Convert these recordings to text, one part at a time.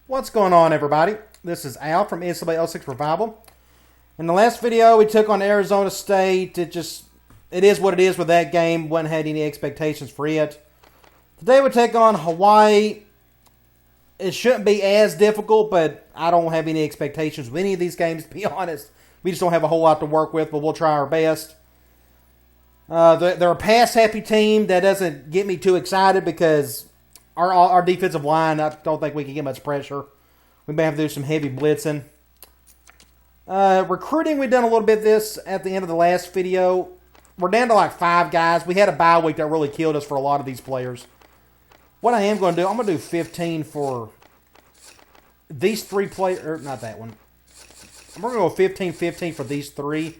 What's going on, everybody? This is Al from NCAA 06 Revival. In the last video, we took on Arizona State. It is what it is with that game. Wasn't had any expectations for it. Today we take on Hawaii. It shouldn't be as difficult, but I don't have any expectations with any of these games, to be honest. We just don't have a whole lot to work with, but we'll try our best. They're a pass-happy team. That doesn't get me too excited because our defensive line, I don't think we can get much pressure. We may have to do some heavy blitzing. Recruiting, we've done a little bit of this at the end of the last video. We're down to like 5 guys. We had a bye week that really killed us for a lot of these players. What I am going to do, I'm going to do 15 for these 3 players. Or not that one. We're going to go 15-15 for these 3.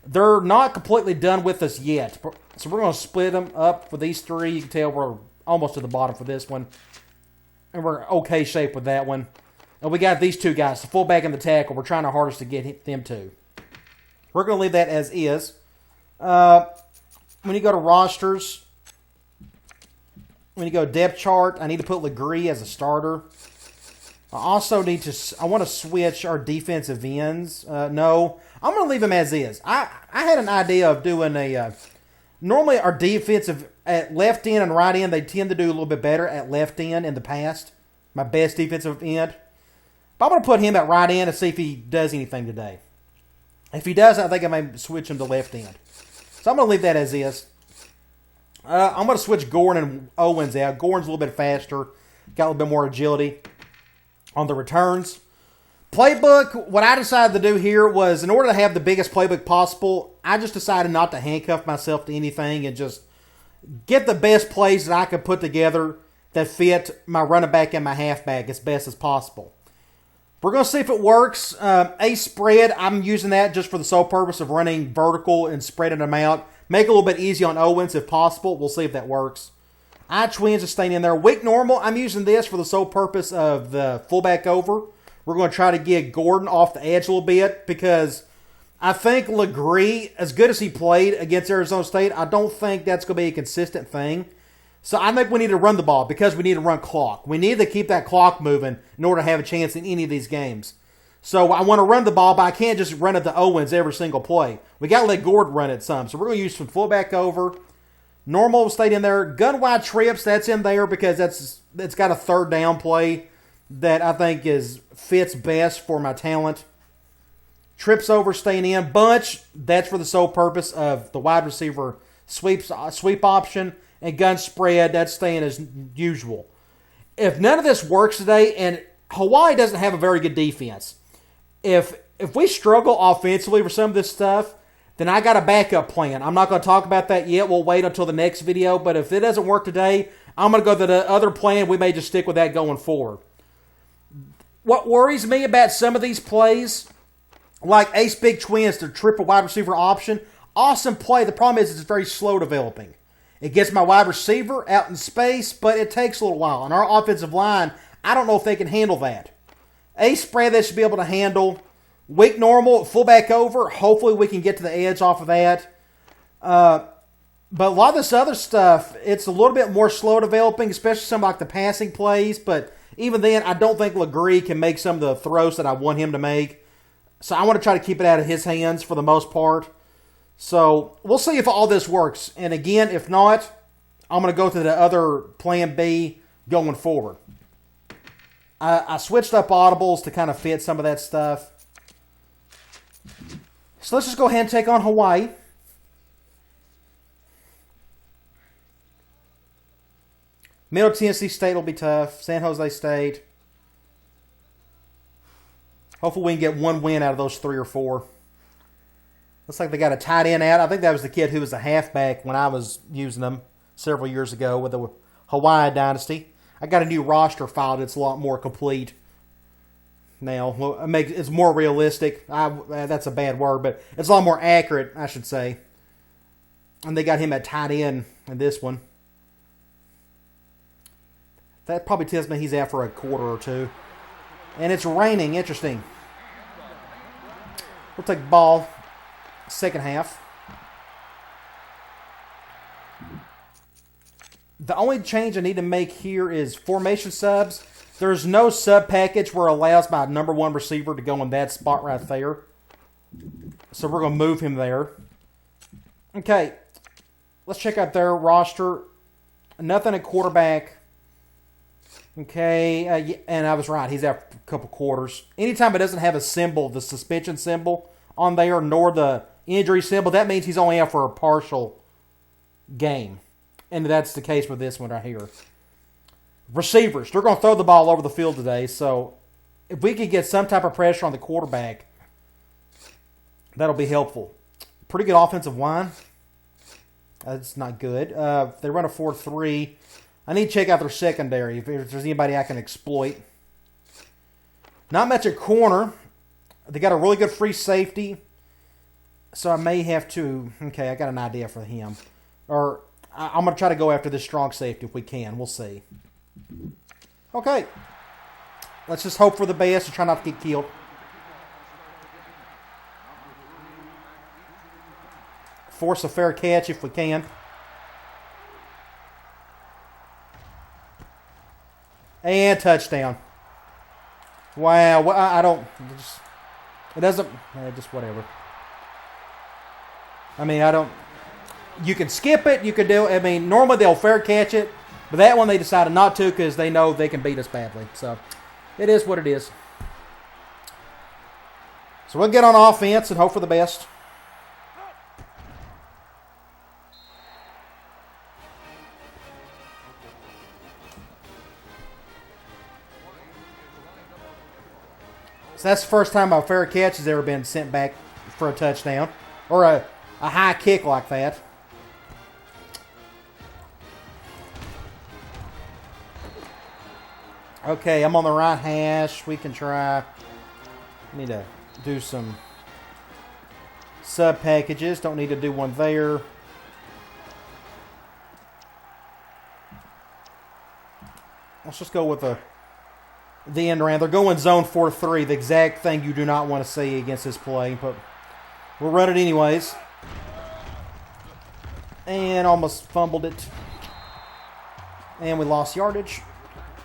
They're not completely done with us yet. So we're going to split them up for these 3. You can tell we're almost to the bottom for this one. And we're okay shape with that one. And we got these 2 guys, the fullback and the tackle. We're trying our hardest to get them too. We're going to leave that as is. When you go to rosters, when you go depth chart, I need to put Legree as a starter. I also I want to switch our defensive ends. No, I'm going to leave them as is. I had an idea of doing normally our defensive at left end and right end, they tend to do a little bit better at left end in the past. My best defensive end. But I'm going to put him at right end and see if he does anything today. If he does, I think I may switch him to left end. So I'm going to leave that as is. I'm going to switch Gordon and Owens out. Gordon's a little bit faster. Got a little bit more agility on the returns. Playbook, what I decided to do here was, in order to have the biggest playbook possible, I just decided not to handcuff myself to anything and just get the best plays that I could put together that fit my running back and my halfback as best as possible. We're going to see if it works. A spread, I'm using that just for the sole purpose of running vertical and spreading them out. Make it a little bit easy on Owens if possible. We'll see if that works. I-twins are staying in there. Weak normal, I'm using this for the sole purpose of the fullback over. We're going to try to get Gordon off the edge a little bit because I think Legree, as good as he played against Arizona State, I don't think that's going to be a consistent thing. So I think we need to run the ball because we need to run clock. We need to keep that clock moving in order to have a chance in any of these games. So I want to run the ball, but I can't just run it to Owens every single play. We got to let Gordon run it some. So we're going to use some fullback over. Normal stayed in there. Gun wide trips, that's in there because it's got a third down play that I think fits best for my talent. Trips over staying in. Bunch, that's for the sole purpose of the wide receiver sweep option. And gun spread, that's staying as usual. If none of this works today, and Hawaii doesn't have a very good defense, if we struggle offensively for some of this stuff, then I got a backup plan. I'm not going to talk about that yet. We'll wait until the next video. But if it doesn't work today, I'm going to go to the other plan. We may just stick with that going forward. What worries me about some of these plays, like Ace Big Twins to triple wide receiver option, awesome play. The problem is it's very slow developing. It gets my wide receiver out in space, but it takes a little while. And our offensive line, I don't know if they can handle that. Ace spread, they should be able to handle. Weak normal, fullback over. Hopefully we can get to the edge off of that. But a lot of this other stuff, it's a little bit more slow developing, especially some like the passing plays. But even then, I don't think Legree can make some of the throws that I want him to make. So I want to try to keep it out of his hands for the most part. So we'll see if all this works. And again, if not, I'm going to go to the other plan B going forward. I switched up audibles to kind of fit some of that stuff. So let's just go ahead and take on Hawaii. Middle Tennessee State will be tough. San Jose State. Hopefully we can get one win out of those 3 or 4. Looks like they got a tight end out. I think that was the kid who was a halfback when I was using them several years ago with the Hawaii Dynasty. I got a new roster file that's a lot more complete now. It's more realistic. That's a bad word, but it's a lot more accurate, I should say. And they got him at tight end in this one. That probably tells me he's out for a quarter or 2. And it's raining. Interesting. We'll take the ball. Second half. The only change I need to make here is formation subs. There's no sub package where it allows my number 1 receiver to go in that spot right there. So we're going to move him there. Okay. Let's check out their roster. Nothing at quarterback. Okay. And I was right. He's out for a couple quarters. Anytime it doesn't have a symbol, the suspension symbol on there, nor the injury symbol, that means he's only out for a partial game. And that's the case with this one right here. Receivers. They're going to throw the ball over the field today. So if we could get some type of pressure on the quarterback, that'll be helpful. Pretty good offensive line. That's not good. They run a 4-3. I need to check out their secondary if there's anybody I can exploit. Not much at corner. They got a really good free safety. So I may have to... Okay, I got an idea for him. Or I'm going to try to go after this strong safety if we can. We'll see. Okay. Let's just hope for the best and try not to get killed. Force a fair catch if we can. And touchdown. Wow. I don't... It doesn't... Just whatever. I mean, I don't... You can skip it. You can do... I mean, normally they'll fair catch it. But that one they decided not to because they know they can beat us badly. So, it is what it is. So, we'll get on offense and hope for the best. So that's the first time a fair catch has ever been sent back for a touchdown. Or a high kick like that. Okay, I'm on the right hash. We can try. Need to do some sub packages. Don't need to do one there. Let's just go with the end round. They're going zone 4-3, the exact thing you do not want to see against this play, but we'll run it anyways. And almost fumbled it. And we lost yardage.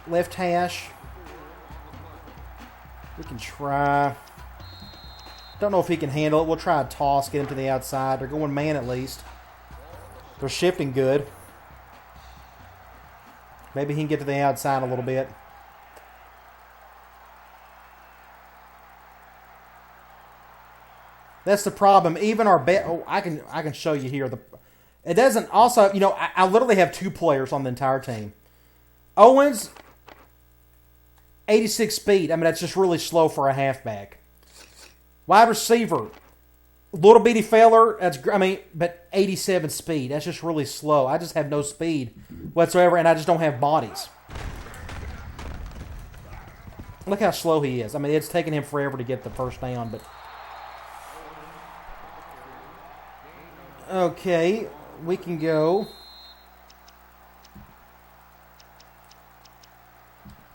Left hash. We can try. Don't know if he can handle it. We'll try a toss, get him to the outside. They're going man at least. They're shifting good. Maybe he can get to the outside a little bit. That's the problem. Even our bet. Oh, I can show you here. It doesn't. Also, you know, I literally have 2 players on the entire team. Owens, 86 speed. I mean, that's just really slow for a halfback. Wide receiver, little bitty feller. But 87 speed. That's just really slow. I just have no speed whatsoever, and I just don't have bodies. Look how slow he is. I mean, it's taken him forever to get the first down, but. Okay, we can go.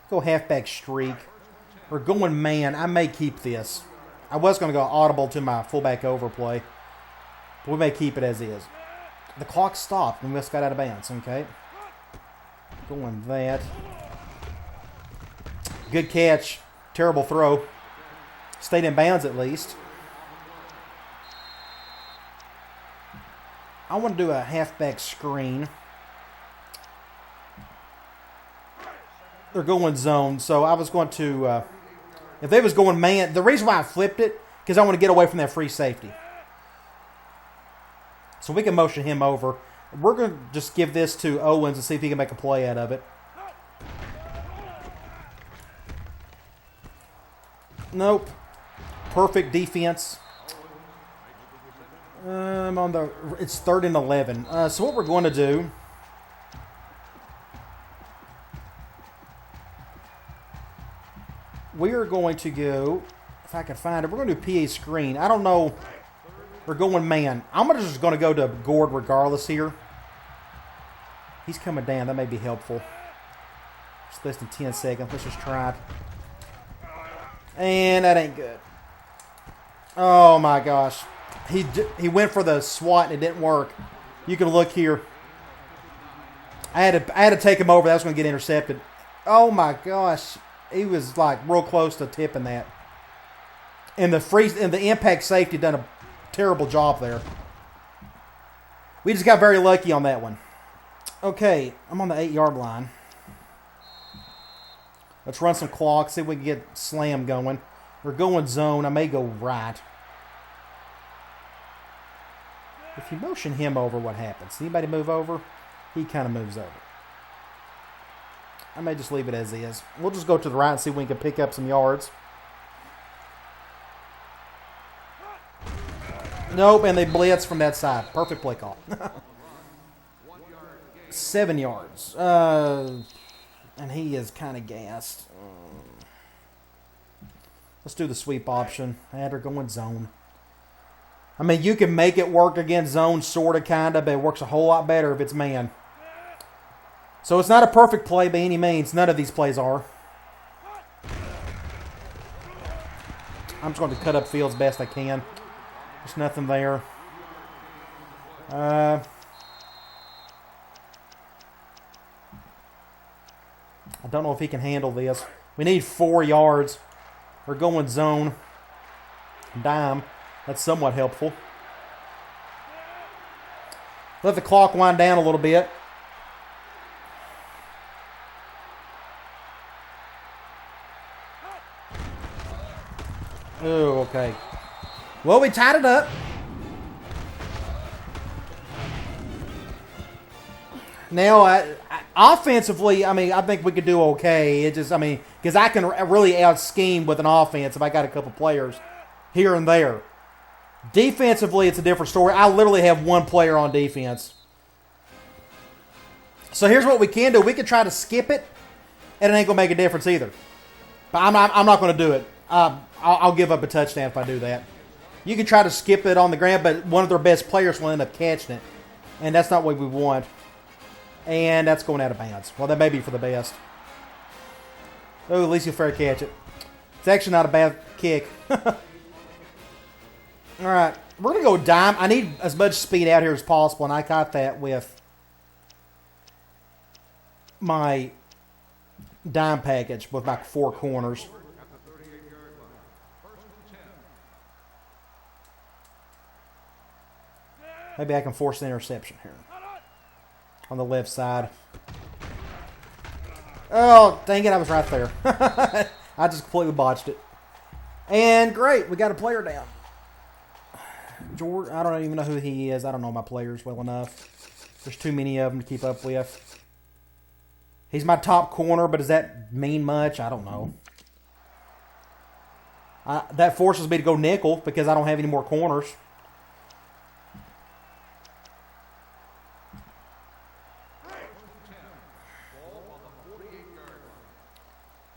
Go halfback streak. We're going man. I may keep this. I was going to go audible to my fullback overplay. But we may keep it as is. The clock stopped and we just got out of bounds. Okay. Going that. Good catch. Terrible throw. Stayed in bounds at least. I want to do a halfback screen. They're going zone, so I was going to, if they was going man, the reason why I flipped it, because I want to get away from that free safety. So we can motion him over. We're going to just give this to Owens and see if he can make a play out of it. Nope. Perfect defense. It's 3rd and 11. So what we're going to do, we are going to go, if I can find it, we're going to do PA screen. I don't know. We're going man. I'm just going to go to Gord regardless here. He's coming down. That may be helpful. Just less than 10 seconds. Let's just try it. And that ain't good. Oh my gosh. He went for the SWAT and it didn't work. You can look here. I had to take him over. That was going to get intercepted. Oh my gosh. he was like real close to tipping that. And the impact safety done a terrible job there. We just got very lucky on that one. Okay, I'm on the 8-yard line. Let's run some clock, see if we can get slam going. We're going zone. I may go right. If you motion him over, what happens? Anybody move over? He kind of moves over. I may just leave it as is. We'll just go to the right and see if we can pick up some yards. Nope, and they blitz from that side. Perfect play call. 7 yards. And he is kind of gassed. Let's do the sweep option. They're going zone. I mean, you can make it work against zone, sort of, kind of, but it works a whole lot better if it's man. So it's not a perfect play by any means. None of these plays are. I'm just going to cut up field as best I can. There's nothing there. I don't know if he can handle this. We need 4 yards. We're going zone. Dime. That's somewhat helpful. Let the clock wind down a little bit. Oh, okay. Well, we tied it up. Now, offensively, I mean, I think we could do okay. It just, I mean, because I can really out-scheme with an offense if I got a couple players here and there. Defensively, it's a different story. I literally have one player on defense. So here's what we can do. We can try to skip it, and it ain't going to make a difference either. But I'm not going to do it. I'll give up a touchdown if I do that. You can try to skip it on the ground, but one of their best players will end up catching it. And that's not what we want. And that's going out of bounds. Well, that may be for the best. Oh, at least you'll fair catch it. It's actually not a bad kick. All right. We're going to go dime. I need as much speed out here as possible, and I got that with my dime package with my 4 corners. Maybe I can force the interception here. On the left side. Oh, dang it, I was right there. I just completely botched it. And great, we got a player down. George, I don't even know who he is. I don't know my players well enough. There's too many of them to keep up with. He's my top corner, but does that mean much? I don't know. That forces me to go nickel because I don't have any more corners.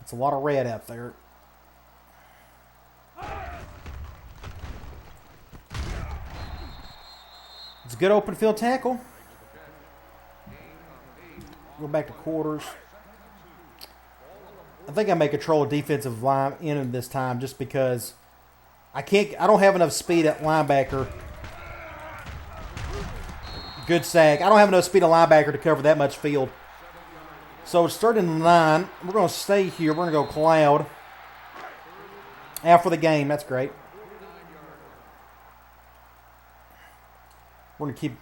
It's a lot of red out there. It's a good open field tackle. Go back to quarters. I think I may control a defensive line in this time just because I don't have enough speed at linebacker. Good sack. I don't have enough speed at linebacker to cover that much field. So it's 3rd and 9. We're going to stay here. We're going to go cloud. Out for the game. That's great. We're going to keep...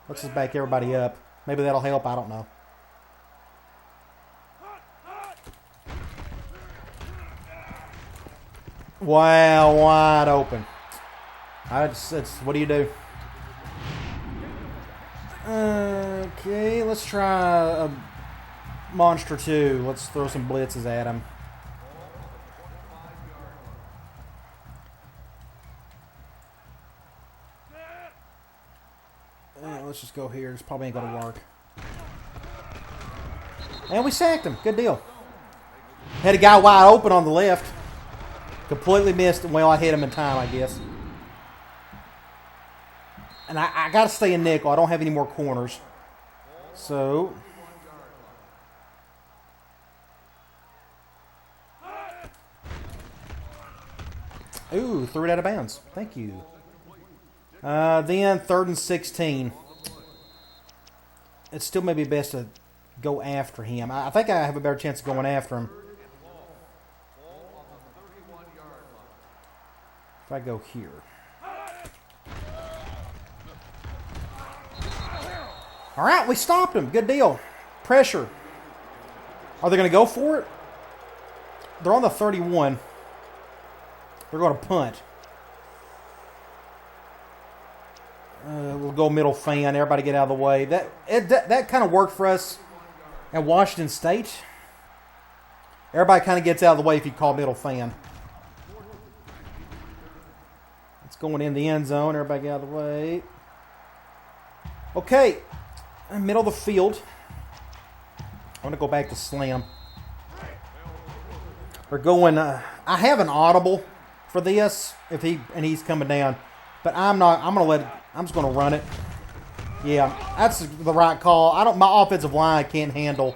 Let's just back everybody up. Maybe that'll help. I don't know. Wow, wide open. What do you do? Okay, let's try a monster 2. Let's throw some blitzes at him. Let's just go here. This probably ain't going to work. And we sacked him. Good deal. Had a guy wide open on the left. Completely missed him. Well, I hit him in time, I guess. And I got to stay in nickel. I don't have any more corners. So... Ooh, threw it out of bounds. Thank you. Then 3rd and 16. It still may be best to go after him. I think I have a better chance of going after him. If I go here. All right, we stopped him. Good deal. Pressure. Are they going to go for it? They're on the 31. They're going to punt. We'll go middle fan. Everybody get out of the way. That kind of worked for us at Washington State. Everybody kind of gets out of the way if you call middle fan. It's going in the end zone. Everybody get out of the way. Okay. Middle of the field. I'm going to go back to slam. We're going... I have an audible for this if he's coming down. But I'm not... I'm just going to run it. Yeah, that's the right call. My offensive line can't handle...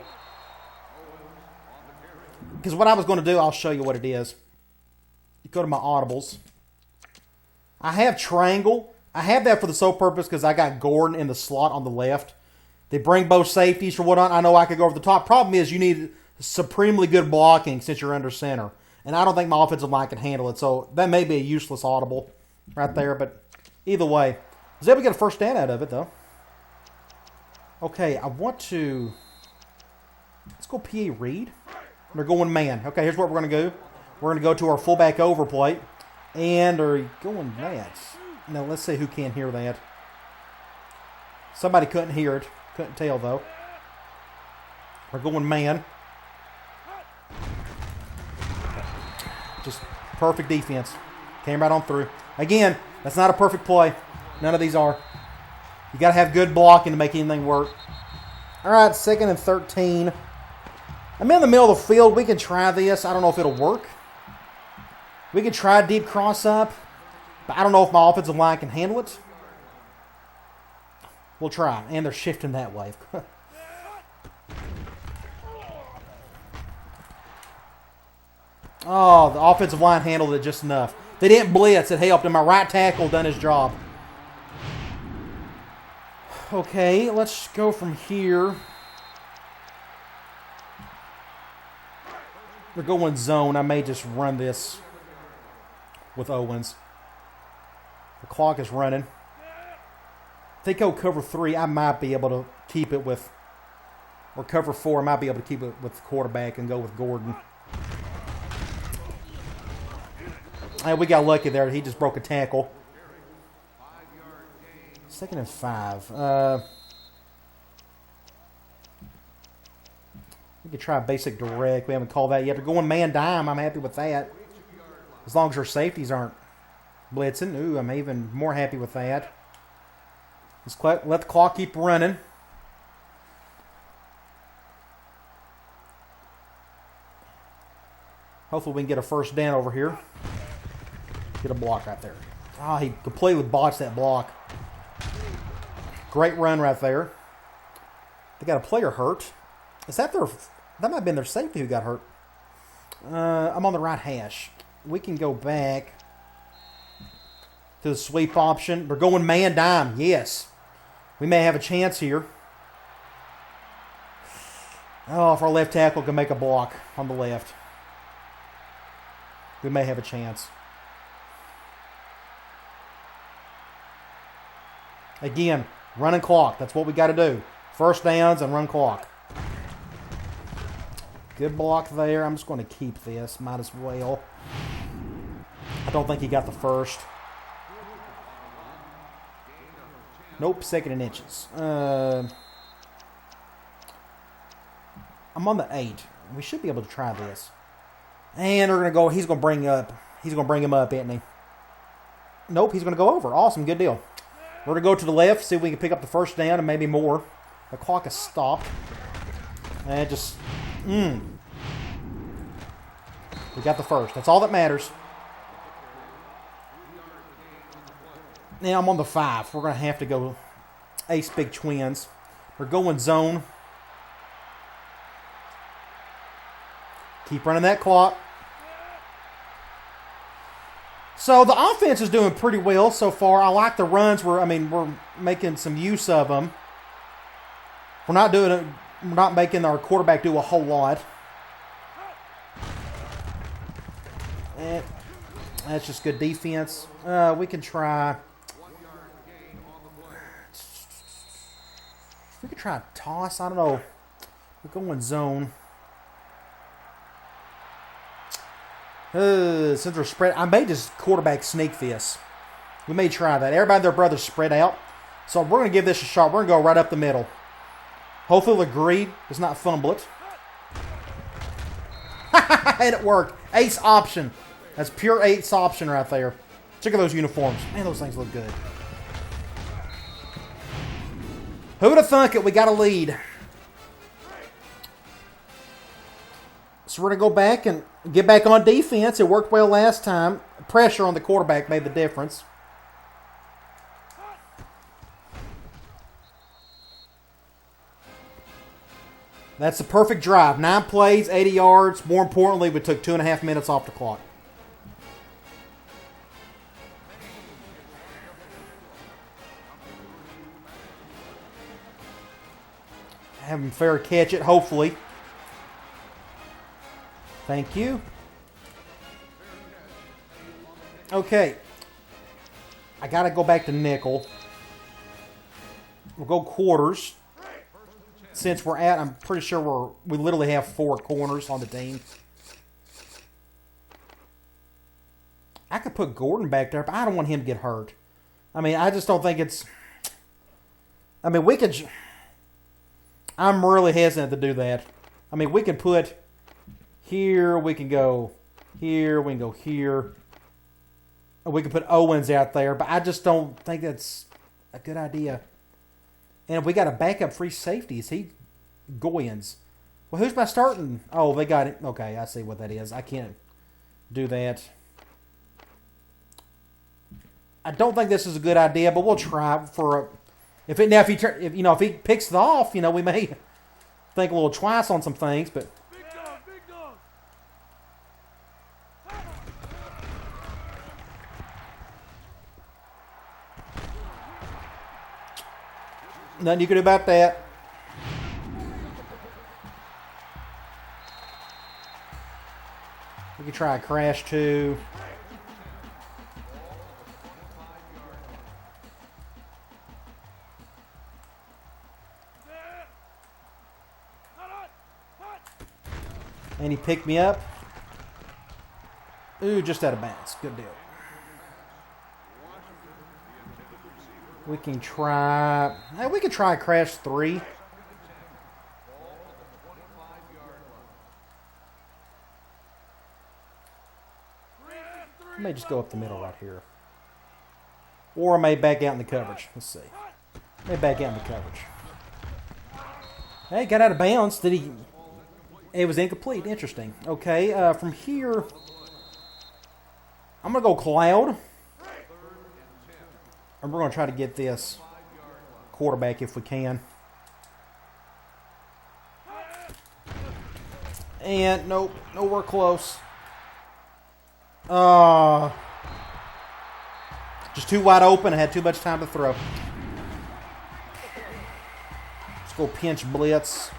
Because what I was going to do, I'll show you what it is. You go to my audibles. I have triangle. I have that for the sole purpose because I got Gordon in the slot on the left. They bring both safeties for whatnot. I know I could go over the top. Problem is you need supremely good blocking since you're under center. And I don't think my offensive line can handle it. So that may be a useless audible right there. But either way, I was able to get a first down out of it, though. Okay, I want to... Let's go PA read. They're going man. Okay, here's what we're going to do. We're going to go to our fullback overplay. And are going that. Now, let's see who can't hear that. Somebody couldn't hear it. Couldn't tell, though. We're going man. Just perfect defense. Came right on through. Again, that's not a perfect play. None of these are. You got to have good blocking to make anything work. All right, 2nd and 13. I'm in the middle of the field. We can try this. I don't know if it'll work. We can try deep cross up. But I don't know if my offensive line can handle it. We'll try. And they're shifting that way. Oh, the offensive line handled it just enough. They didn't blitz. It helped. And my right tackle done his job. Okay, let's go from here. They're going zone. I may just run this with Owens. The clock is running. If they go cover 3, I might be able to keep it with... Or cover 4, I might be able to keep it with the quarterback and go with Gordon. Hey, we got lucky there. He just broke a tackle. 2nd and 5. We could try basic direct. We haven't called that yet. They're going man dime. I'm happy with that. As long as our safeties aren't blitzing. Ooh, I'm even more happy with that. Just let the clock keep running. Hopefully we can get a first down over here. Get a block right there. Oh, he completely botched that block. Great run right there. They got a player hurt. Is that their... That might have been their safety who got hurt. I'm on the right hash. We can go back to the sweep option. We're going man dime. Yes. We may have a chance here. Oh, if our left tackle can make a block on the left. We may have a chance. Again, running clock. That's what we got to do. First downs and run clock. Good block there. I'm just going to keep this. Might as well. I don't think he got the first. Nope, 2nd and inches. I'm on the 8. We should be able to try this. And they're going to go. He's going to bring up. He's going to bring him up, isn't he? Nope, he's going to go over. Awesome, good deal. We're going to go to the left, see if we can pick up the first down and maybe more. The clock is stopped. And just... We got the first. That's all that matters. Now I'm on the 5. We're going to have to go ace big twins. We're going zone. Keep running that clock. So the offense is doing pretty well so far. I like the runs. We're making some use of them. We're not doing it. We're not making our quarterback do a whole lot. That's just good defense. We can try. We could try a toss. I don't know. We're going zone. Since we're spread, I may just quarterback sneak this. We may try that. Everybody and their brothers spread out. So we're going to give this a shot. We're going to go right up the middle. Hopefully they'll agree. Let's not fumble it. And it worked. Ace option. That's pure ace option right there. Check out those uniforms. Man, those things look good. Who would have thunk it? We got a lead. So we're going to go back and get back on defense. It worked well last time. Pressure on the quarterback made the difference. That's the perfect drive. 9 plays, 80 yards. More importantly, we took 2.5 minutes off the clock. Have him fair catch it, hopefully. Thank you. Okay. I got to go back to nickel. We'll go quarters. Since we're at, I'm pretty sure we literally have 4 corners on the team. I could put Gordon back there, but I don't want him to get hurt. I mean, I just don't think it's... I mean, we could... I'm really hesitant to do that. I mean, we can put here, we can go here, we can go here. We can put Owens out there, but I just don't think that's a good idea. And if we got a backup free safety, is he Goyens? Well, who's my starting? Oh, they got it. Okay, I see what that is. I can't do that. I don't think this is a good idea, but we'll try for a... If he picks it off, we may think a little twice on some things, but Big dog. Nothing you can do about that. We can try a crash too. And he picked me up. Ooh, just out of bounds. Good deal. We can try... We can try crash 3. I may just go up the middle right here. Or I may back out in the coverage. Let's see. May back out in the coverage. Hey, got out of bounds. Did he... It was incomplete. Interesting. Okay, from here, I'm going to go Cloud. And we're going to try to get this quarterback if we can. And nope, nowhere close. Just too wide open. I had too much time to throw. Let's go pinch blitz.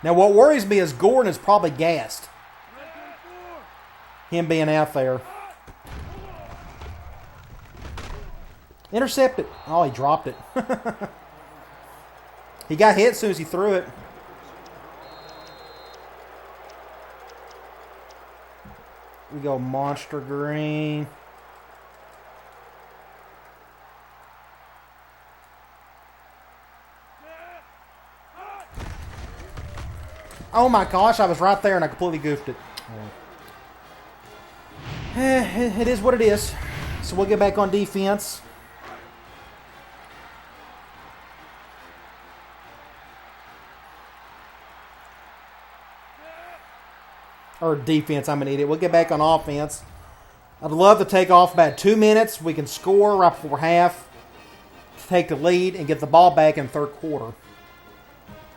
Now, what worries me is Gordon is probably gassed. Him being out there. Intercepted. Oh, he dropped it. He got hit as soon as he threw it. We go monster green. Oh my gosh, I was right there and I completely goofed it. It is what it is. So we'll get back on defense. Or defense, I'm an idiot. We'll get back on offense. I'd love to take off about 2 minutes. We can score right before half. Take the lead and get the ball back in third quarter.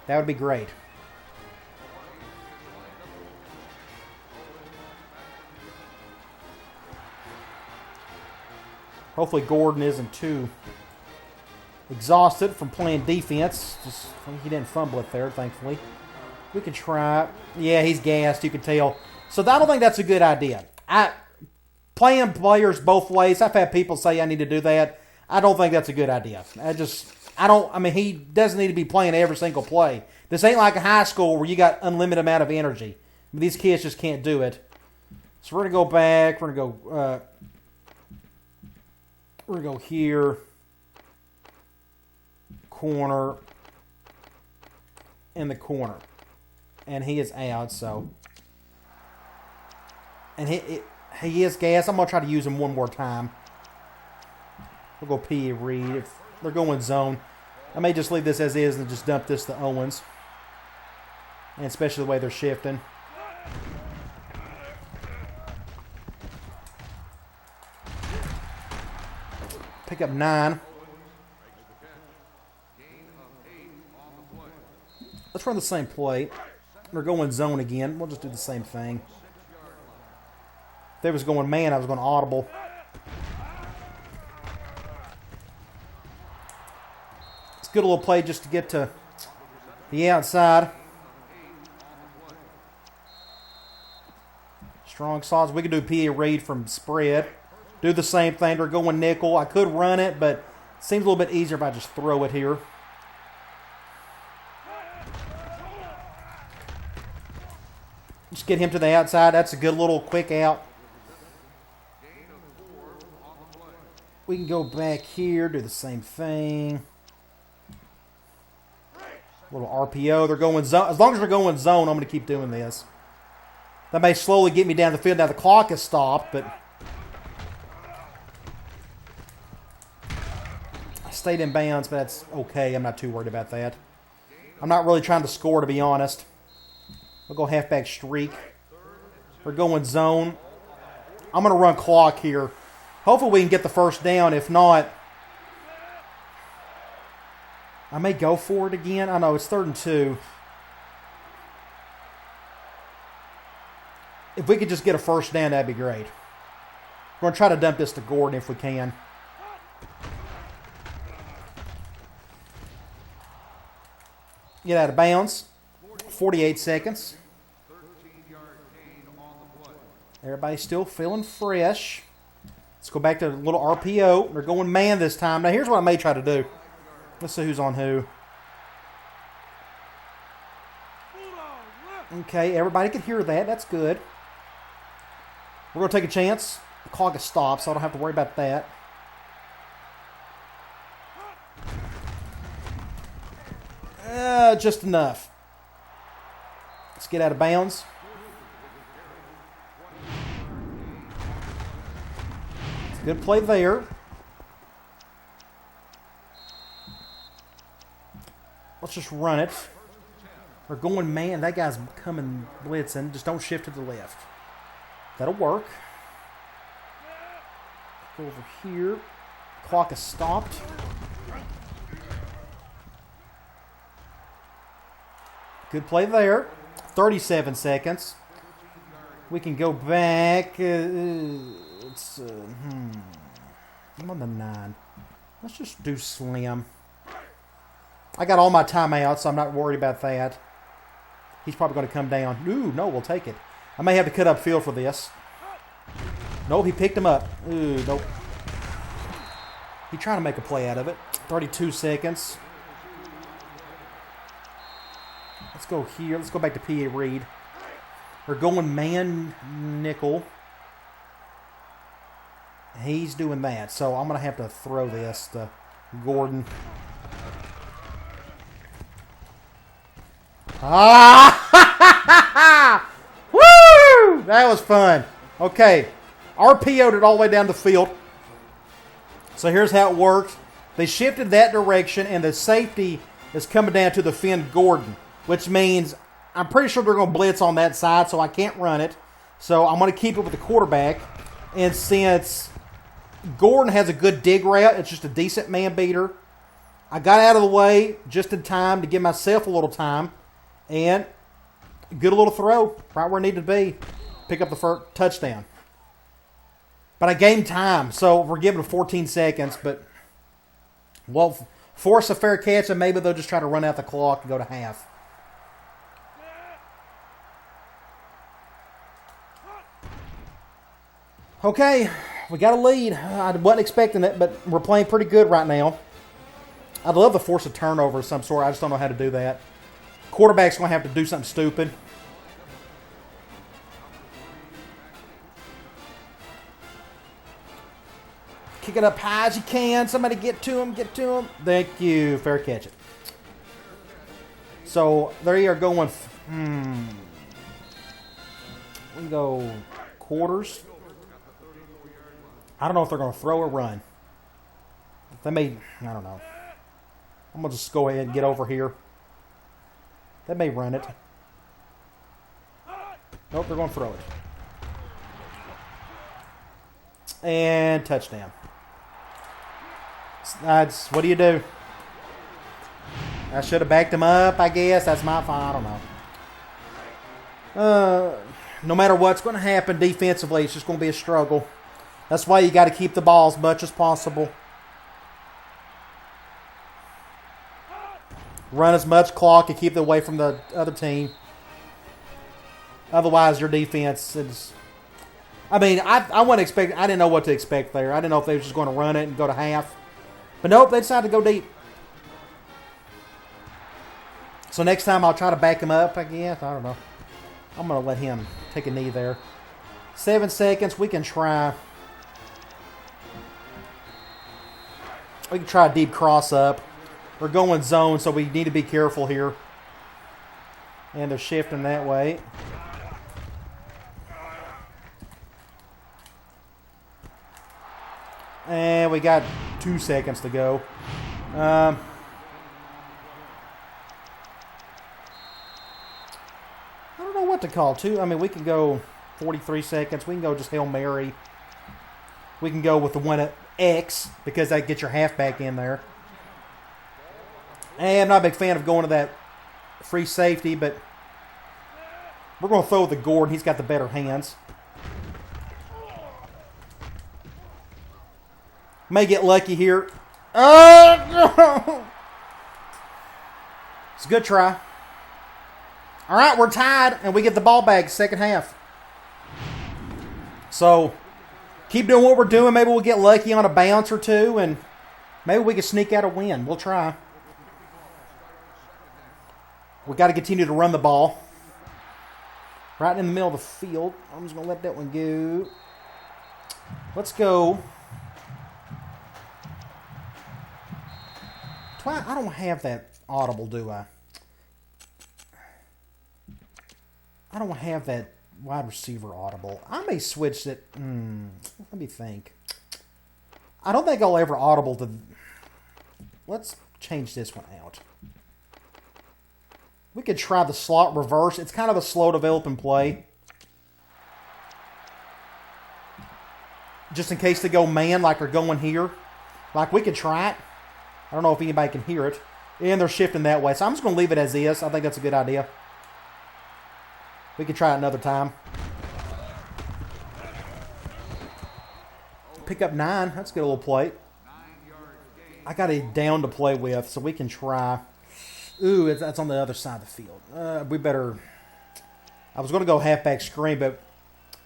That would be great. Hopefully Gordon isn't too exhausted from playing defense. He didn't fumble it there, thankfully. We can try. Yeah, he's gassed. You can tell. So I don't think that's a good idea. Playing players both ways. I've had people say I need to do that. I don't think that's a good idea. I mean, he doesn't need to be playing every single play. This ain't like a high school where you got unlimited amount of energy. These kids just can't do it. So we're gonna go back. We're gonna go here. Corner. In the corner. And he is out, so. And he is gas. I'm going to try to use him one more time. We'll go P. Reed. If they're going zone, I may just leave this as is and just dump this to Owens. And especially the way they're shifting. Pick up 9. Let's run the same play. We're going zone again. We'll just do the same thing. If they was going man, I was going audible. It's a good little play just to get to the outside. Strong solids. We can do PA read from spread. Do the same thing. They're going nickel. I could run it, but it seems a little bit easier if I just throw it here. Just get him to the outside. That's a good little quick out. We can go back here, do the same thing. Little RPO. They're going zone. As long as they're going zone, I'm going to keep doing this. That may slowly get me down the field. Now the clock has stopped, but I stayed in bounds, but that's okay. I'm not too worried about that. I'm not really trying to score, to be honest. We'll go halfback streak. We're going zone. I'm going to run clock here. Hopefully we can get the first down. If not, I may go for it again. I know it's 3rd and 2. If we could just get a first down, that'd be great. We're going to try to dump this to Gordon if we can. Get out of bounds. 48 seconds. Everybody's still feeling fresh. Let's go back to a little RPO. They're going man this time. Now, here's what I may try to do. Let's see who's on who. Okay, everybody can hear that. That's good. We're going to take a chance. The clock has stopped, so I don't have to worry about that. Just enough. Let's get out of bounds. It's a good play there. Let's just run it. We're going man. That guy's coming blitzing. Just don't shift to the left. That'll work. Go over here. Clock has stopped. Good play there. 37 seconds. We can go back. I'm on the 9. Let's just do slim. I got all my timeouts, so I'm not worried about that. He's probably going to come down. Ooh, no, we'll take it. I may have to cut up field for this. Nope, he picked him up. Ooh, nope. He's trying to make a play out of it. 32 seconds. Let's go here. Let's go back to P.A. Reed. We're going man nickel. He's doing that. So I'm going to have to throw this to Gordon. Ah! Woo! That was fun. Okay. RPO'd it all the way down the field. So here's how it worked. They shifted that direction, and the safety is coming down to defend Gordon, which means I'm pretty sure they're going to blitz on that side, so I can't run it. So I'm going to keep it with the quarterback. And since Gordon has a good dig route, it's just a decent man beater, I got out of the way just in time to give myself a little time. And good little throw, right where it needed to be. Pick up the first touchdown. But I gained time, so we're giving it 14 seconds. But we'll force a fair catch, and maybe they'll just try to run out the clock and go to half. Okay, we got a lead. I wasn't expecting it, but we're playing pretty good right now. I'd love to force a turnover of some sort. I just don't know how to do that. Quarterback's going to have to do something stupid. Kick it up high as you can. Somebody get to him. Get to him. Thank you. Fair catch it. So, there you are going. We go quarters. I don't know if they're going to throw or run. They may, I don't know. I'm going to just go ahead and get over here. They may run it. Nope, they're going to throw it. And touchdown. That's, what do you do? I should have backed him up, I guess. That's my fault. I don't know. No matter what's going to happen defensively, it's just going to be a struggle. That's why you got to keep the ball as much as possible. Run as much clock and keep it away from the other team. Otherwise, your defense is... I mean, I wasn't expect. I didn't know what to expect there. I didn't know if they were just going to run it and go to half. But nope, they decided to go deep. So next time I'll try to back him up, I guess. I don't know. I'm going to let him take a knee there. 7 seconds. We can try. We can try a deep cross up. We're going zone, so we need to be careful here. And they're shifting that way. And we got 2 seconds to go. I don't know what to call. I mean, we can go 43 seconds. We can go just Hail Mary. We can go with the one at X because that gets your halfback in there. And I'm not a big fan of going to that free safety, but we're going to throw with the Gordon. He's got the better hands. May get lucky here. Oh! It's a good try. All right, we're tied, and we get the ball back second half. So, keep doing what we're doing. Maybe we'll get lucky on a bounce or two, and maybe we can sneak out a win. We'll try. We got to continue to run the ball. Right in the middle of the field. I'm just going to let that one go. Let's go. I don't have that audible, do I? I don't have that wide receiver audible. I may switch it. Let me think. I don't think I'll ever audible to... Let's change this one out. We could try the slot reverse. It's kind of a slow developing play. Just in case they go man like they're going here. Like, we could try it. I don't know if anybody can hear it. And they're shifting that way. So I'm just going to leave it as is. I think that's a good idea. We can try it another time. Pick up 9. That's a good little play. I got a down to play with, so we can try. Ooh, that's on the other side of the field. We better... I was going to go halfback screen, but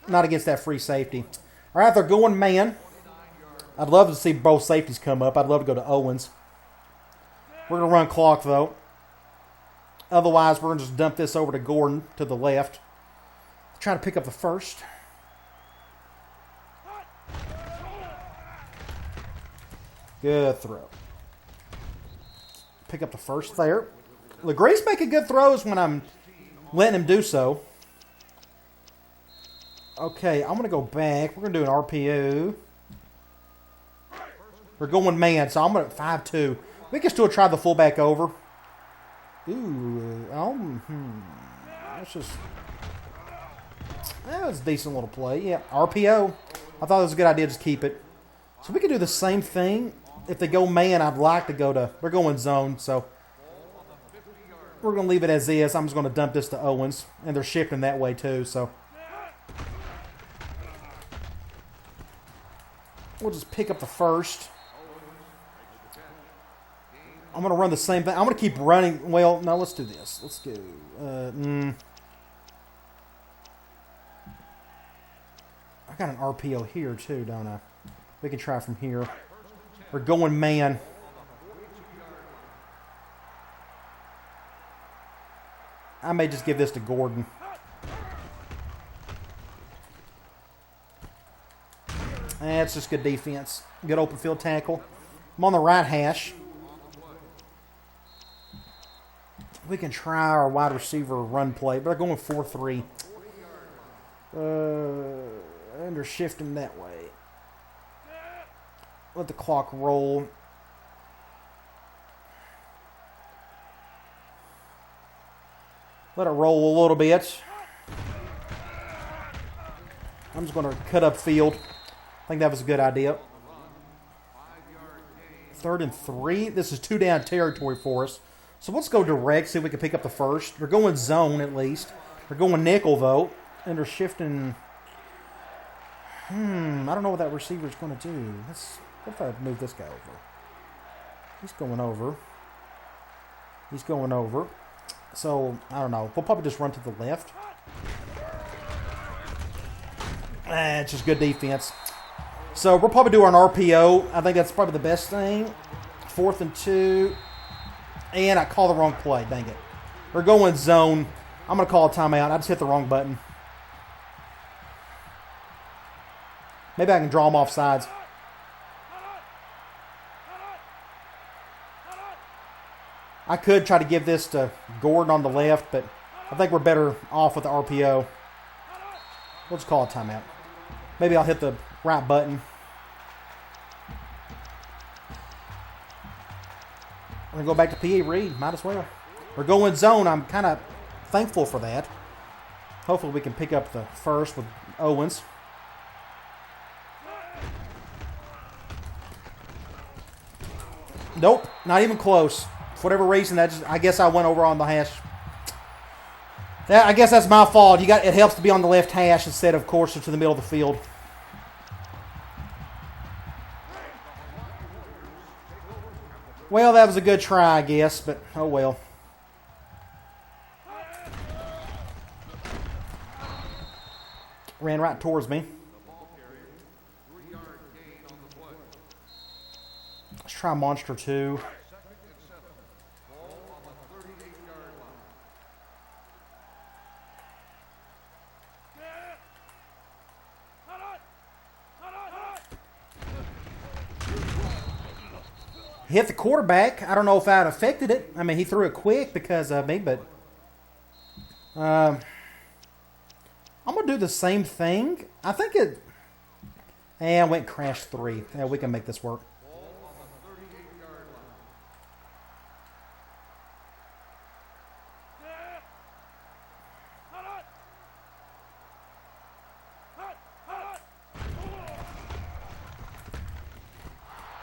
not against that free safety. All right, they're going man. I'd love to see both safeties come up. I'd love to go to Owens. We're going to run clock, though. Otherwise, we're going to just dump this over to Gordon to the left. Trying to pick up the first. Good throw. Pick up the first there. LeGree's making good throws when I'm letting him do so. Okay, I'm going to go back. We're going to do an RPO. We're going man, so I'm going to 5-2. We can still try the fullback over. Ooh, that's just... That was a decent little play. Yeah, RPO. I thought it was a good idea to just keep it. So we can do the same thing. If they go man, I'd like to go to... They're going zone, so... We're going to leave it as is. I'm just going to dump this to Owens. And they're shifting that way too, so... We'll just pick up the first. I'm going to run the same thing. I'm going to keep running. Well, no, let's do this. Let's go. I I got an RPO here too, don't I? We can try from here. We're going man. I may just give this to Gordon. That's just good defense. Good open field tackle. I'm on the right hash. We can try our wide receiver run play, but they're going 4-3. And they're shifting that way. Let the clock roll. Let it roll a little bit. I'm just going to cut up field. I think that was a good idea. 3rd and 3. This is 2 down territory for us. So let's go direct, see if we can pick up the first. They're going zone at least. They're going nickel though. And they're shifting. I don't know what that receiver's going to do. What if I move this guy over? He's going over. He's going over. So, I don't know. We'll probably just run to the left. It's just good defense. So, we'll probably do an RPO. I think that's probably the best thing. 4th and 2. And I call the wrong play. Dang it. We're going zone. I'm going to call a timeout. I just hit the wrong button. Maybe I can draw them off sides. I could try to give this to Gordon on the left, but I think we're better off with the RPO. We'll just call a timeout. Maybe I'll hit the right button. We're going to go back to PA Reed. Might as well. We're going zone. I'm kind of thankful for that. Hopefully we can pick up the first with Owens. Nope, not even close. For whatever reason, I guess I went over on the hash. I guess that's my fault. It helps to be on the left hash instead of closer to the middle of the field. Well, that was a good try, I guess, but oh well. Ran right towards me. Let's try Monster 2. Hit the quarterback. I don't know if that affected it. I mean, he threw it quick because of me, but I'm going to do the same thing. I think it... And went crash 3. Yeah, we can make this work.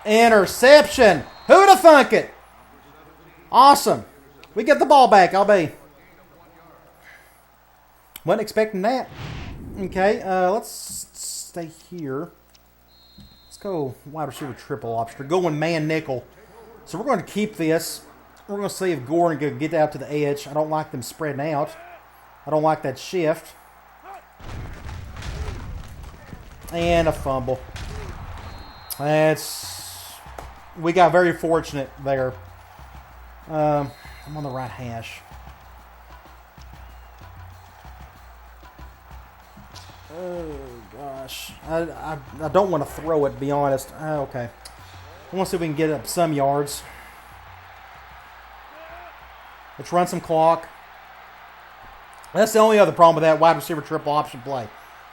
Interception. Who'd have thunk it? Awesome. We get the ball back, I'll be. Wasn't expecting that. Okay, let's stay here. Let's go wide receiver triple option. Going man nickel. So we're going to keep this. We're going to see if Gordon can get out to the edge. I don't like them spreading out. I don't like that shift. And a fumble. We got very fortunate there. I'm on the right hash. Oh, gosh. I don't want to throw it, to be honest. Okay. I want to see if we can get up some yards. Let's run some clock. That's the only other problem with that wide receiver triple option play.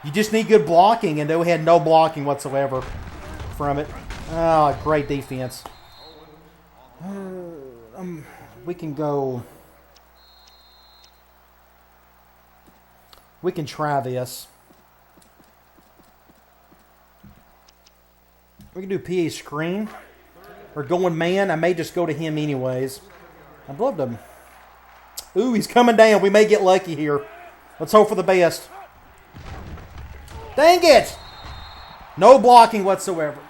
You just need good blocking, and we had no blocking whatsoever from it. Oh, great defense. We can go... We can try this. We can do PA screen. Or going man. I may just go to him anyways. I'd love to... Ooh, he's coming down. We may get lucky here. Let's hope for the best. Dang it! No blocking whatsoever.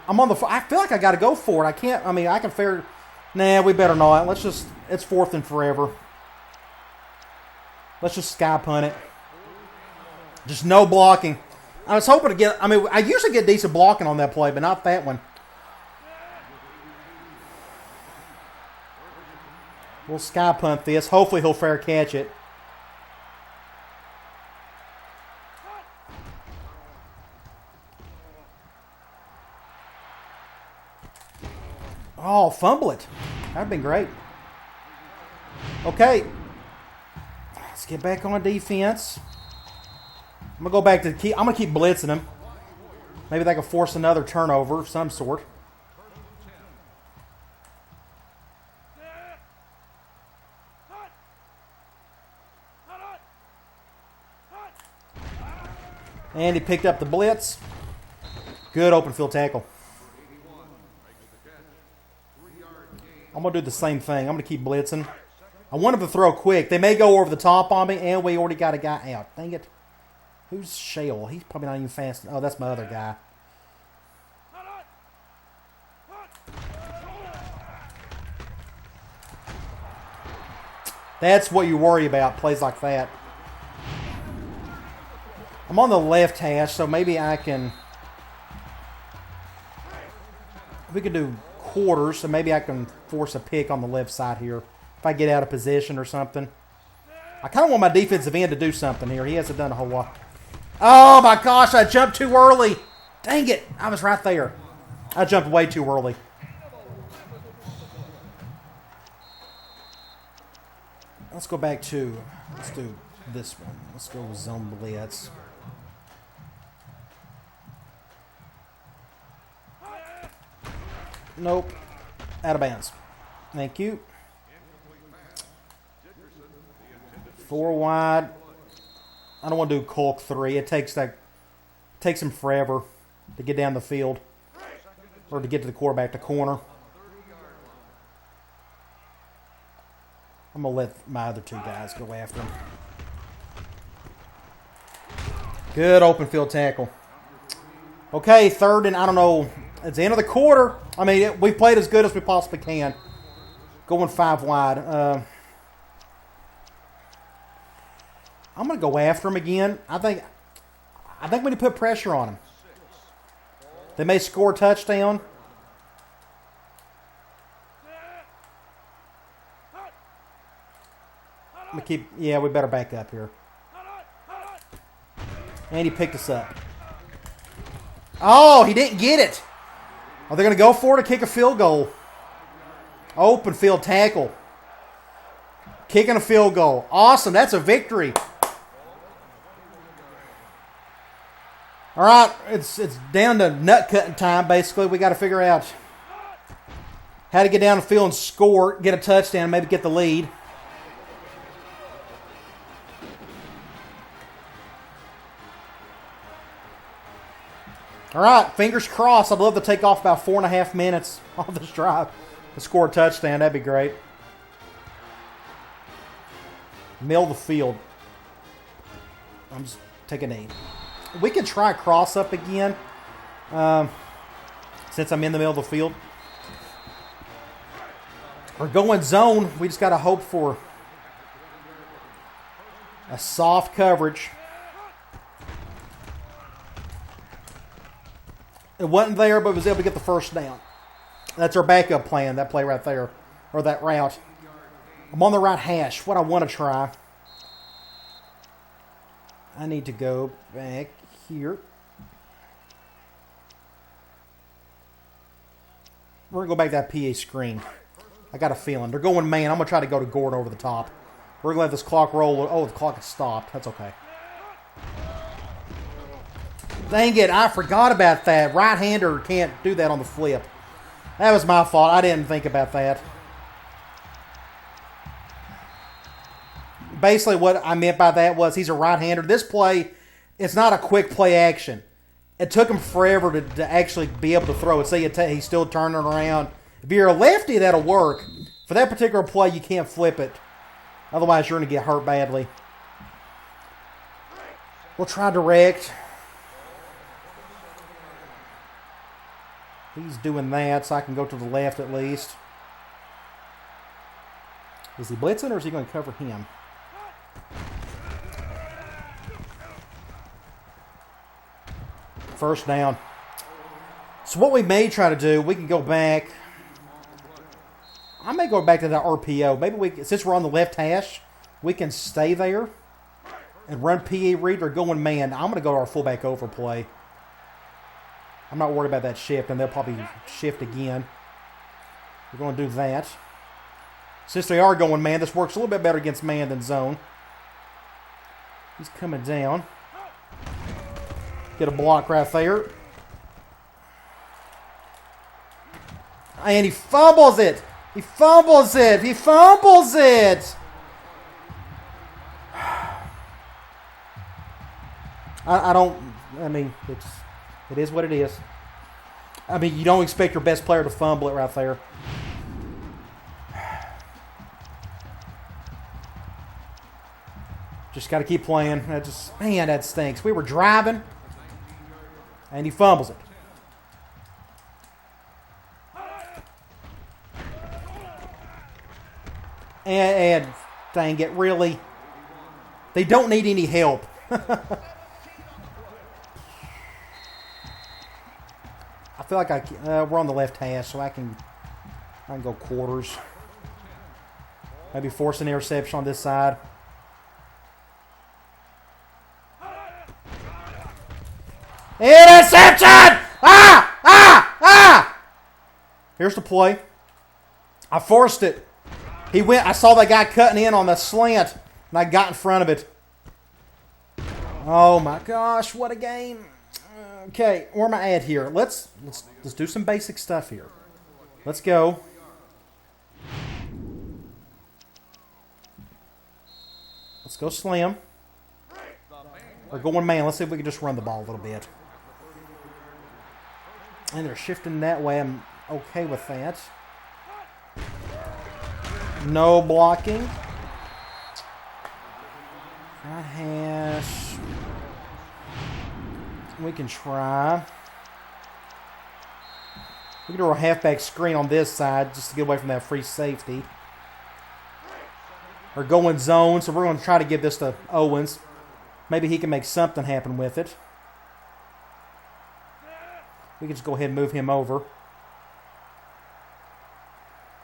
I'm on the... I feel like I got to go for it. I can't... I mean, I can fair... Nah, we better not. Let's just... It's 4th and forever. Let's just sky punt it. Just no blocking. I was hoping to get, I mean, I usually get decent blocking on that play, but not that one. We'll sky punt this. Hopefully he'll fair catch it. Oh, fumble it. That would have been great. Okay. Let's get back on defense. I'm going to go back to I'm going to keep blitzing him. Maybe they can force another turnover of some sort. And he picked up the blitz. Good open field tackle. I'm going to do the same thing. I'm going to keep blitzing. I want him to throw quick. They may go over the top on me, and we already got a guy out. Dang it. Who's Shale? He's probably not even fast. Oh, that's my other guy. That's what you worry about, plays like that. I'm on the left hash, so maybe I can... We could do quarters, so maybe I can force a pick on the left side here. If I get out of position or something. I kind of want my defensive end to do something here. He hasn't done a whole lot. Oh my gosh, I jumped too early. Dang it, I was right there. I jumped way too early. Let's go back to, let's do this one. Let's go with zone blitz. Nope. Out of bounds. Thank you. 4 wide. I don't want to do Colk 3. It takes him forever to get down the field or to get to the quarterback to corner. I'm going to let my other 2 guys go after him. Good open field tackle. Okay, third and I don't know. It's the end of the quarter. I mean, we played as good as we possibly can. Going 5 wide. I'm going to go after him again. I think we need to put pressure on him. They may score a touchdown. I'm going to keep... Yeah, we better back up here. And he picked us up. Oh, he didn't get it. Are they going to go for it or kick a field goal? Open field tackle. Kicking a field goal. Awesome. That's a victory. All right. It's down to nut cutting time, basically. We got to figure out how to get down the field and score, get a touchdown, maybe get the lead. All right, fingers crossed. I'd love to take off about 4.5 minutes off this drive to score a touchdown. That'd be great. Mill the field. I'm just taking a... We can try cross up again since I'm in the middle of the field. We're going zone. We just got to hope for a soft coverage. It wasn't there, but was able to get the first down. That's our backup plan, that play right there, or that route. I'm on the right hash. What I want to try, I need to go back here. We're going to go back to that PA screen. I got a feeling. They're going Maine. I'm going to try to go to Gordon over the top. We're going to let this clock roll. Oh, the clock has stopped. That's okay. Dang it, I forgot about that. Right-hander can't do that on the flip. That was my fault. I didn't think about that. Basically, what I meant by that was he's a right-hander. This play, it's not a quick play action. It took him forever to actually be able to throw it. See, he's still turning around. If you're a lefty, that'll work. For that particular play, you can't flip it. Otherwise, you're going to get hurt badly. We'll try direct. He's doing that, so I can go to the left at least. Is he blitzing, or is he going to cover him? First down. So what we may try to do, we can go back. I may go back to the RPO. Maybe since we're on the left hash, we can stay there and run PE read or going man. I'm going to go to our fullback overplay. I'm not worried about that shift, and they'll probably shift again. We're going to do that. Since they are going man, this works a little bit better against man than zone. He's coming down. Get a block right there. And he fumbles it. He fumbles it. He fumbles it. I mean, it is what it is. I mean, you don't expect your best player to fumble it right there. Just got to keep playing. Man, that stinks. We were driving, and he fumbles it. And dang it, really? They don't need any help. I feel like we're on the left hash, so I can go quarters. Maybe force an interception on this side. Interception! Ah! Here's the play. I forced it. He went. I saw that guy cutting in on the slant, and I got in front of it. Oh my gosh, what a game! Okay, where am I at here? Let's do some basic stuff here. Let's go. Let's go slam. We're going man. Let's see if we can just run the ball a little bit. And they're shifting that way. I'm okay with that. No blocking. Right hash. We can try. We can do a halfback screen on this side just to get away from that free safety. We're going zone, so we're going to try to give this to Owens. Maybe he can make something happen with it. We can just go ahead and move him over.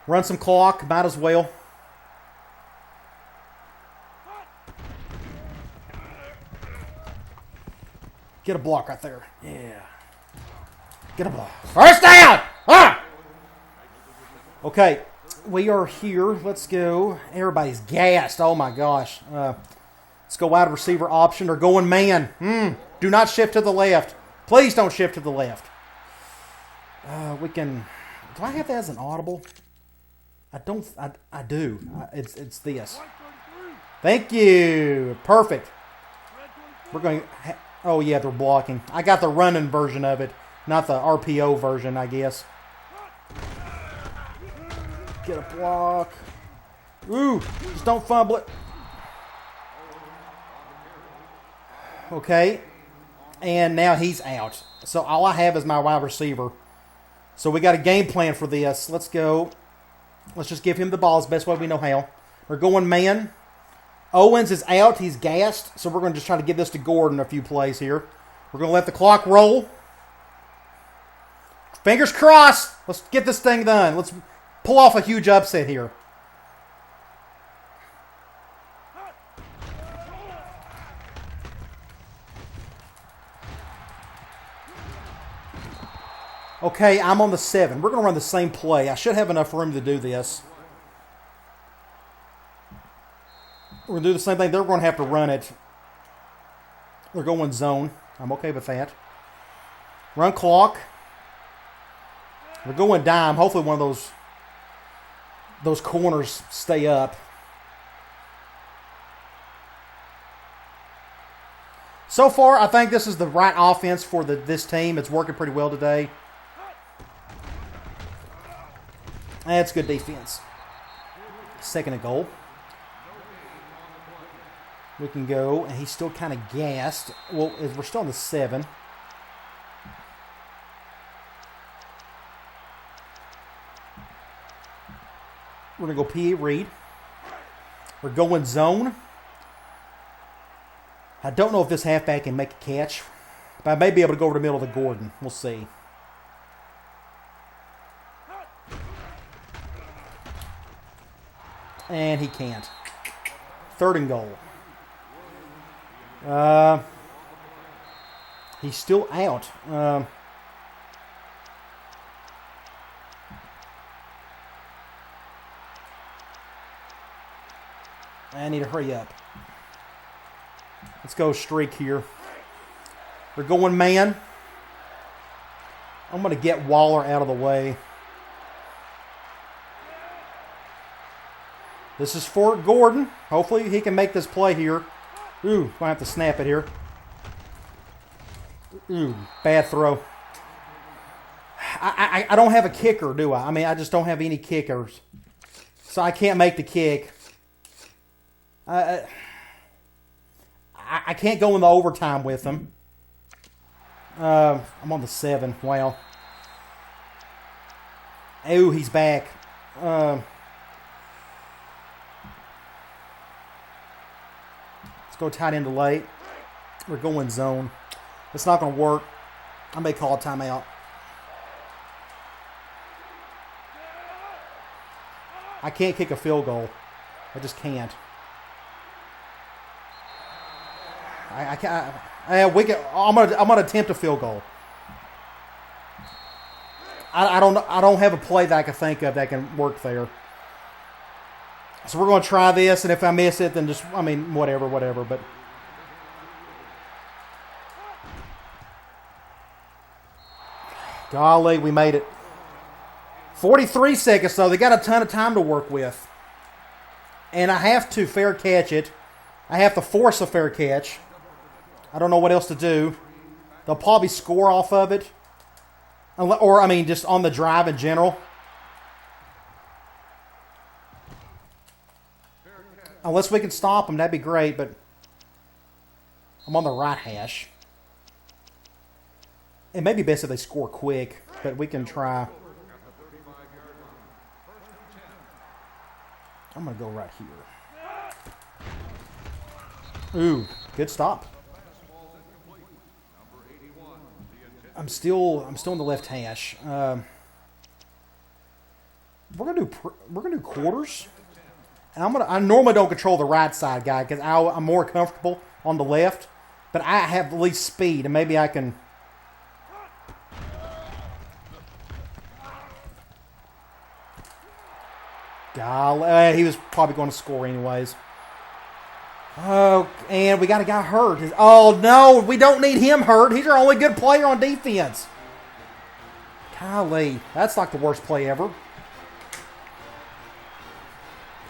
Run some clock, might as well. Get a block right there. Yeah. Get a block. First down! Ah! Okay, we are here. Let's go. Everybody's gassed. Oh my gosh. Let's go wide receiver option or going man. Do not shift to the left. Please don't shift to the left. We can. Do I have that as an audible? I don't. I do. It's this. Thank you. Perfect. We're going. Oh yeah, they're blocking. I got the running version of it, not the RPO version, I guess. Get a block. Ooh, just don't fumble it. Okay. And now he's out. So all I have is my wide receiver. So we got a game plan for this. Let's go. Let's just give him the ball as best way we know how. We're going man. Owens is out. He's gassed. So we're going to just try to give this to Gordon a few plays here. We're going to let the clock roll. Fingers crossed. Let's get this thing done. Let's pull off a huge upset here. Okay, I'm on the 7. We're going to run the same play. I should have enough room to do this. We're going to do the same thing. They're going to have to run it. They're going zone. I'm okay with that. Run clock. We're going dime. Hopefully one of those corners stay up. So far, I think this is the right offense for this team. It's working pretty well today. That's good defense. Second and goal. We can go, and he's still kind of gassed. Well, we're still on the 7. We're going to go PE read. We're going zone. I don't know if this halfback can make a catch. But I may be able to go over the middle of the Gordon. We'll see. And he can't. 3rd and goal. He's still out. I need to hurry up. Let's go streak here. We're going man. I'm going to get Waller out of the way. This is for Gordon. Hopefully he can make this play here. Ooh, going to have to snap it here. Ooh, bad throw. I don't have a kicker, do I? I mean, I just don't have any kickers. So I can't make the kick. I can't go in the overtime with him. I'm on the 7. Wow. Ooh, he's back. Let's go tight end to late. We're going zone. It's not going to work. I may call a timeout. I can't kick a field goal. I just can't. I can't. I'm gonna attempt a field goal. I don't have a play that I can think of that can work there. So we're gonna try this, and if I miss it, then just whatever. But golly, we made it. 43 seconds though. They got a ton of time to work with, and I have to fair catch it. I have to force a fair catch. I don't know what else to do. They'll probably score off of it. Or, just on the drive in general. Unless we can stop them, that'd be great, but I'm on the right hash. It may be best if they score quick, but we can try. I'm going to go right here. Ooh, good stop. I'm still in the left hash. We're gonna do quarters, and I normally don't control the right side guy because I'm more comfortable on the left, but I have the least speed, and maybe I can. Golly, he was probably going to score anyways. Oh, and we got a guy hurt. Oh, no, we don't need him hurt. He's our only good player on defense. Golly, that's like the worst play ever.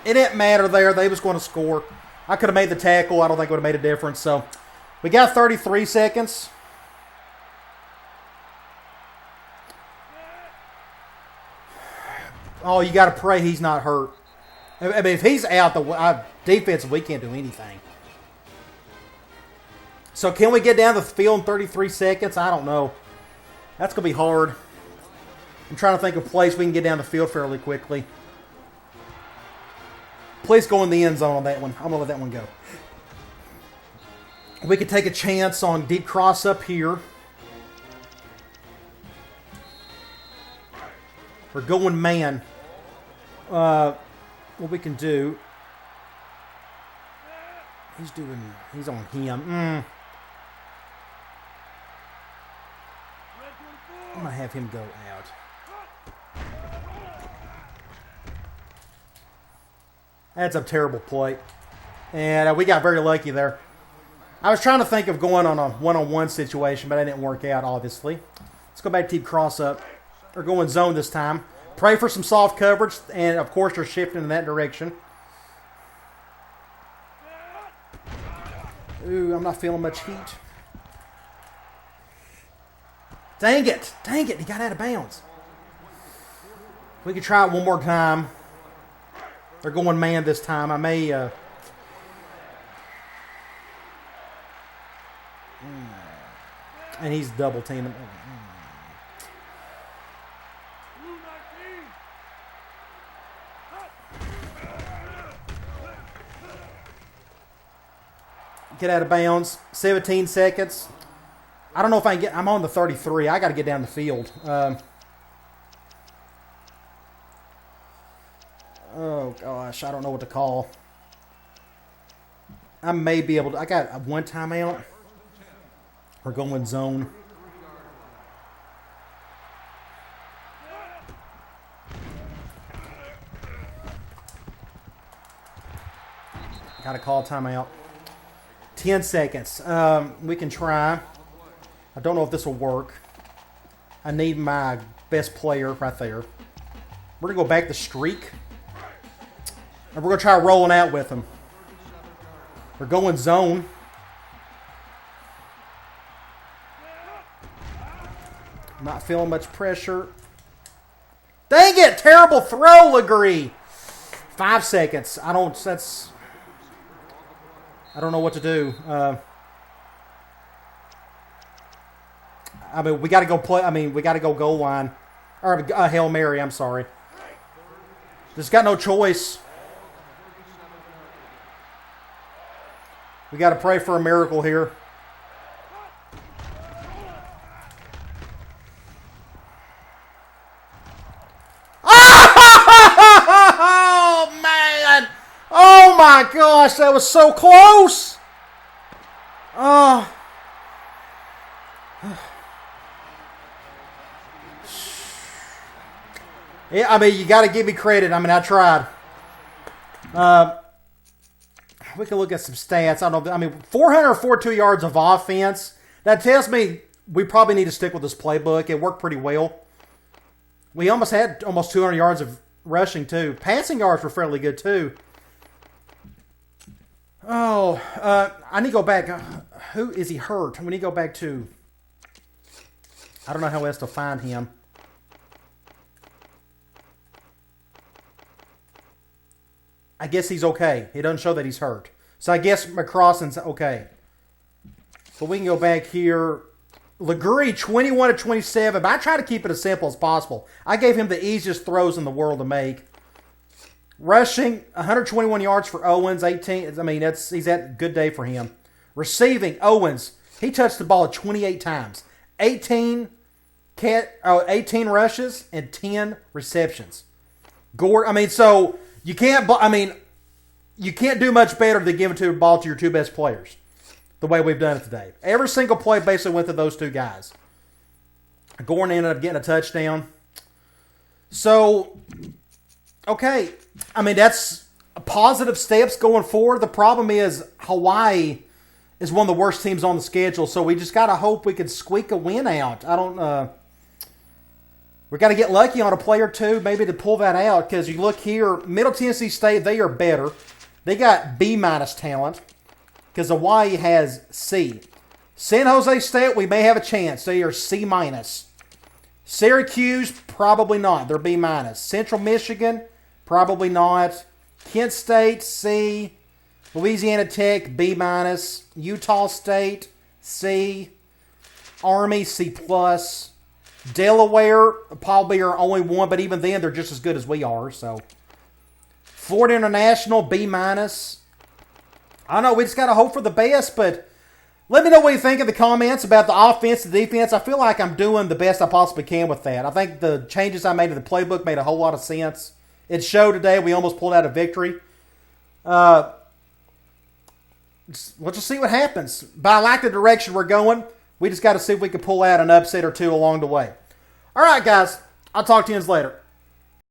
It didn't matter there. They was going to score. I could have made the tackle. I don't think it would have made a difference. So we got 33 seconds. Oh, you got to pray he's not hurt. If he's out, the defense, we can't do anything. So can we get down the field in 33 seconds? I don't know. That's going to be hard. I'm trying to think of a place we can get down the field fairly quickly. Please go in the end zone on that one. I'm going to let that one go. We could take a chance on deep cross up here. We're going man. What we can do, he's on him. I'm going to have him go out. That's a terrible play. And we got very lucky there. I was trying to think of going on a one-on-one situation, but that didn't work out, obviously. Let's go back to deep cross-up. We're going zone this time. Pray for some soft coverage, and of course they're shifting in that direction. Ooh, I'm not feeling much heat. Dang it, he got out of bounds. We can try it one more time. They're going man this time. I may... and he's double teaming. Get out of bounds. 17 seconds. I don't know if I can get... I'm on the 33. I got to get down the field. Oh, gosh. I don't know what to call. I may be able to... I got one timeout. We're going zone. Got to call timeout. 10 seconds. We can try. I don't know if this will work. I need my best player right there. We're going to go back the streak. And we're going to try rolling out with him. We're going zone. Not feeling much pressure. Dang it! Terrible throw, Legree. 5 seconds. I don't know what to do. I mean, we got to go play. I mean, we got to go goal line. Or Hail Mary, I'm sorry. Just got no choice. We got to pray for a miracle here. Oh, man. Oh, my gosh. That was so close. Oh. Yeah, I mean, you got to give me credit. I mean, I tried. We can look at some stats. I don't know. I mean, 442 yards of offense. That tells me we probably need to stick with this playbook. It worked pretty well. We almost had almost 200 yards of rushing, too. Passing yards were fairly good, too. Oh, I need to go back. Who is he hurt? We need to go back to... I don't know how else to find him. I guess he's okay. It doesn't show that he's hurt. So I guess McCrossan's okay. But we can go back here. Legree, 21 to 27. But I try to keep it as simple as possible. I gave him the easiest throws in the world to make. Rushing, 121 yards for Owens. 18. I mean, he's had a good day for him. Receiving, Owens. He touched the ball 28 times. 18 rushes and 10 receptions. Gore, I mean, so... You can't do much better than giving the ball to your two best players, the way we've done it today. Every single play basically went to those two guys. Gordon ended up getting a touchdown. So, okay. I mean, that's positive steps going forward. The problem is Hawaii is one of the worst teams on the schedule, so we just got to hope we can squeak a win out. We got to get lucky on a play or two, maybe to pull that out. Because you look here, Middle Tennessee State, they are better. They got B-minus talent. Because Hawaii has C. San Jose State, we may have a chance. They are C-minus. Syracuse, probably not. They're B-minus. Central Michigan, probably not. Kent State, C. Louisiana Tech, B-minus. Utah State, C. Army, C+. Delaware, probably are only one, but even then, they're just as good as we are. So, Florida International, B-. I don't know, we just got to hope for the best, but let me know what you think in the comments about the offense and defense. I feel like I'm doing the best I possibly can with that. I think the changes I made to the playbook made a whole lot of sense. It showed today we almost pulled out a victory. We'll just see what happens. But I like the direction we're going. We just got to see if we can pull out an upset or two along the way. All right, guys. I'll talk to you later.